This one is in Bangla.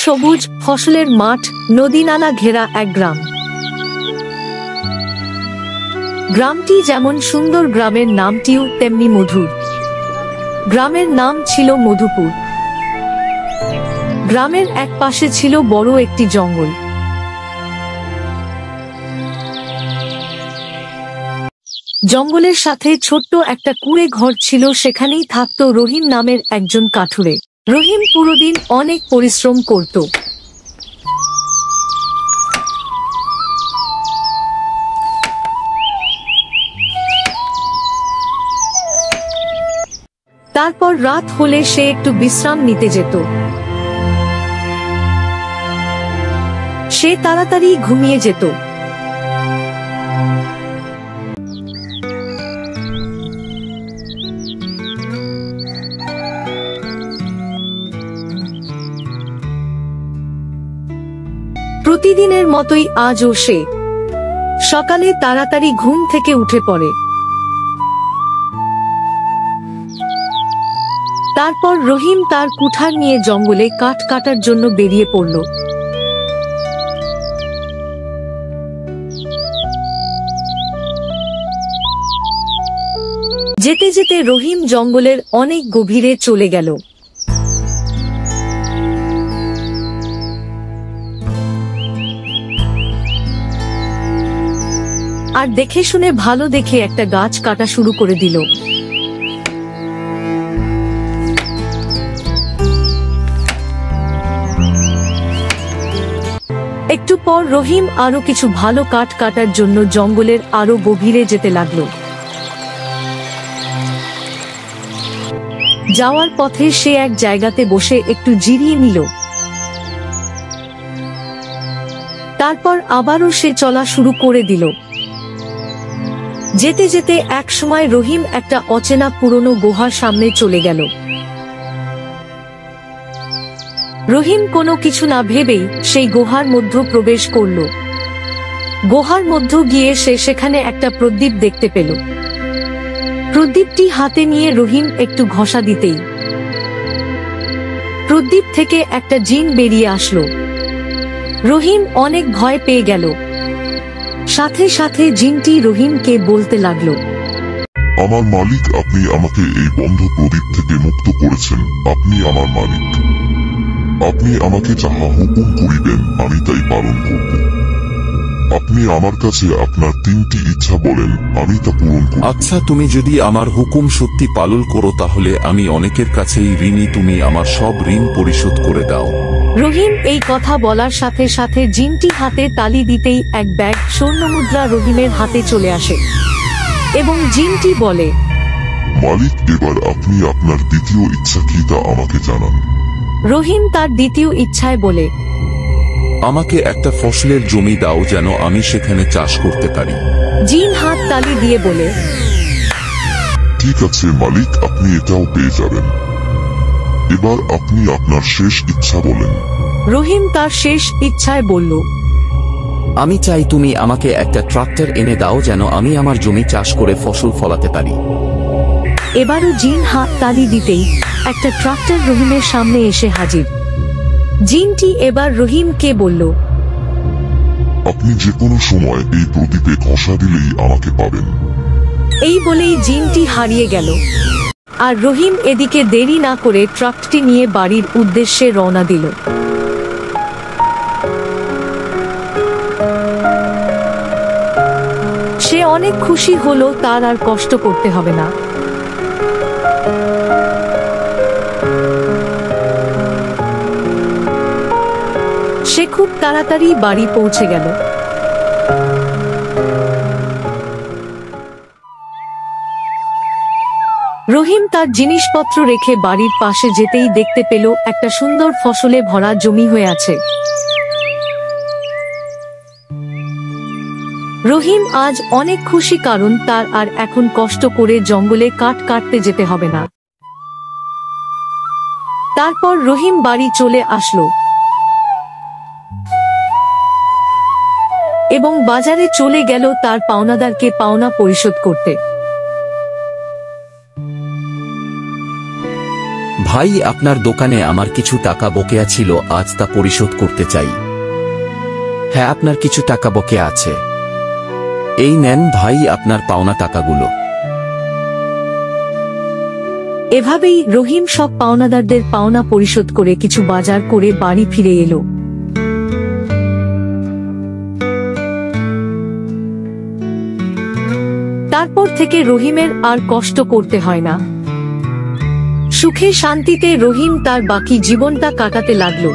সবুজ ফসলের মাঠ, নদী নালা ঘেরা এক গ্রাম। গ্রামটি যেমন সুন্দর, গ্রামের নামটিও তেমনি মধুর। গ্রামের নাম ছিল মধুপুর। গ্রামের এক পাশে ছিল বড় একটি জঙ্গল। জঙ্গলের সাথে ছোট্ট একটা কুঁড়ে ঘর ছিল, সেখানেই থাকত রহিম নামের একজন কাঠুরে। রহিম পুরোদিন অনেক পরিশ্রম করত। তারপর রাত হলে সে একটু বিশ্রাম নিতে যেত। সে তাড়াতাড়ি ঘুমিয়ে যেত। প্রতিদিনের মতোই আজও সে সকালে তাড়াতাড়ি ঘুম থেকে উঠে পড়ে। তারপর রহিম তার কুঠার নিয়ে জঙ্গলে কাঠ কাটার জন্য বেরিয়ে পড়ল। যেতে যেতে রহিম জঙ্গলের অনেক গভীরে চলে গেল। আর দেখে শুনে ভালো দেখে একটা গাছ কাটা শুরু করে দিল। একটু পর রহিম আরো কিছু ভালো কাঠ কাটার জন্য জঙ্গলের আরো গভীরে যেতে লাগলো। যাওয়ার পথে সে এক জায়গাতে বসে একটু জিরিয়ে নিল। তারপর আবারও সে চলা শুরু করে দিল। যেতে যেতে এক সময় রহিম একটা অচেনা পুরনো গুহার সামনে চলে গেল। রহিম কোনো কিছু না ভেবেই সেই গুহার মধ্যে প্রবেশ করল। গুহার মধ্যে গিয়ে সে সেখানে একটা প্রদীপ দেখতে পেল। প্রদীপটি হাতে নিয়ে রহিম একটু ঘষা দিতেই প্রদীপ থেকে একটা জিন বেরিয়ে আসলো। রহিম অনেক ভয় পেয়ে গেল। সাথে সাথে জিনটি রহিমকে বলতে লাগলো, আমার মালিক, আপনি আমাকে এই বন্ধ প্রদীপ থেকে মুক্ত করেছেন। আপনি আমার মালিক। আপনি আমাকে যাহা হুকুম করিবেন আমি তাই পালন করব। আপনি আমার কাছে আপনার 3টি ইচ্ছা বলেন, আমি তা পূরণ করব। আচ্ছা, তুমি যদি আমার হুকুম সত্যি পালন করো তাহলে আমি অনেকের কাছেই ঋণী, তুমি আমার সব ঋণ পরিশোধ করে দাও। রহিম এই কথা বলার সাথে সাথে জিনটি হাতে তালি দিতেই এক ব্যাগ স্বর্ণমুদ্রা রহিমের হাতে চলে আসে এবং জিনটি বলে, মালিক, এবার আপনি আপনার দ্বিতীয় ইচ্ছা কি তা আমাকে জানান। রহিম তার দ্বিতীয় ইচ্ছায় বলে, আমাকে একটা ফসলের জমি দাও যেন আমি সেখানে চাষ করতে পারি। জিন হাত তালি দিয়ে বলে, ঠিক আছে মালিক, আপনি এটাও পেয়ে যাবেন। এবার আপনি আপনার শেষ ইচ্ছা বলেন। রহিম তার শেষ ইচ্ছায় বলল, আমি চাই তুমি আমাকে একটা ট্রাক্টর এনে দাও যেন আমি আমার জমি চাষ করে ফসল ফলাতে পারি। এবারও জিন হাত তালি দিতেই একটা ট্রাক্টর রহিমের সামনে এসে হাজির। জিনটি এবার রহিমকে বলল, আপনি যে কোনো সময় এই প্রদীপে ঘষা দিলেই আমাকে পাবেন। এই বলেই জিনটি হারিয়ে গেল। আর রহিম এদিকে দেরি না করে ট্রাক্টরটি নিয়ে বাড়ির উদ্দেশ্যে রওনা দিল। সে অনেক খুশি হলো, তার আর কষ্ট করতে হবে না। সে খুব তাড়াতাড়ি বাড়ি পৌঁছে গেল। রহিম তার জিনিসপত্র রেখে বাড়ির পাশে যেতেই দেখতে পেল একটা সুন্দর ফসলে ভরা জমি হয়ে আছে। রহিম আজ অনেক খুশি, কারণ তার আর এখন কষ্ট করে জঙ্গলে কাঠ কাটতে যেতে হবে না। তারপর রহিম বাড়ি চলে আসলো এবং বাজারে চলে গেল তার পাওনাদারকে পাওনা পরিশোধ করতে। ভাই, আপনার দোকানে আমার কিছু টাকা বকেয়া ছিল, আজ তা পরিশোধ করতে চাই। হ্যাঁ, আপনার কিছু টাকা বকেয়া আছে। এই নেন ভাই আপনার পাওনা টাকাগুলো। এভাবেই রহিম সব পাওনাদারদের পাওনা পরিশোধ করে কিছু বাজার করে বাড়ি ফিরে এলো। তারপর থেকে রহিমের আর কষ্ট করতে হয় না। সুখে শান্তিতে রহিম তার বাকি জীবনটা কাটাতে লাগলো।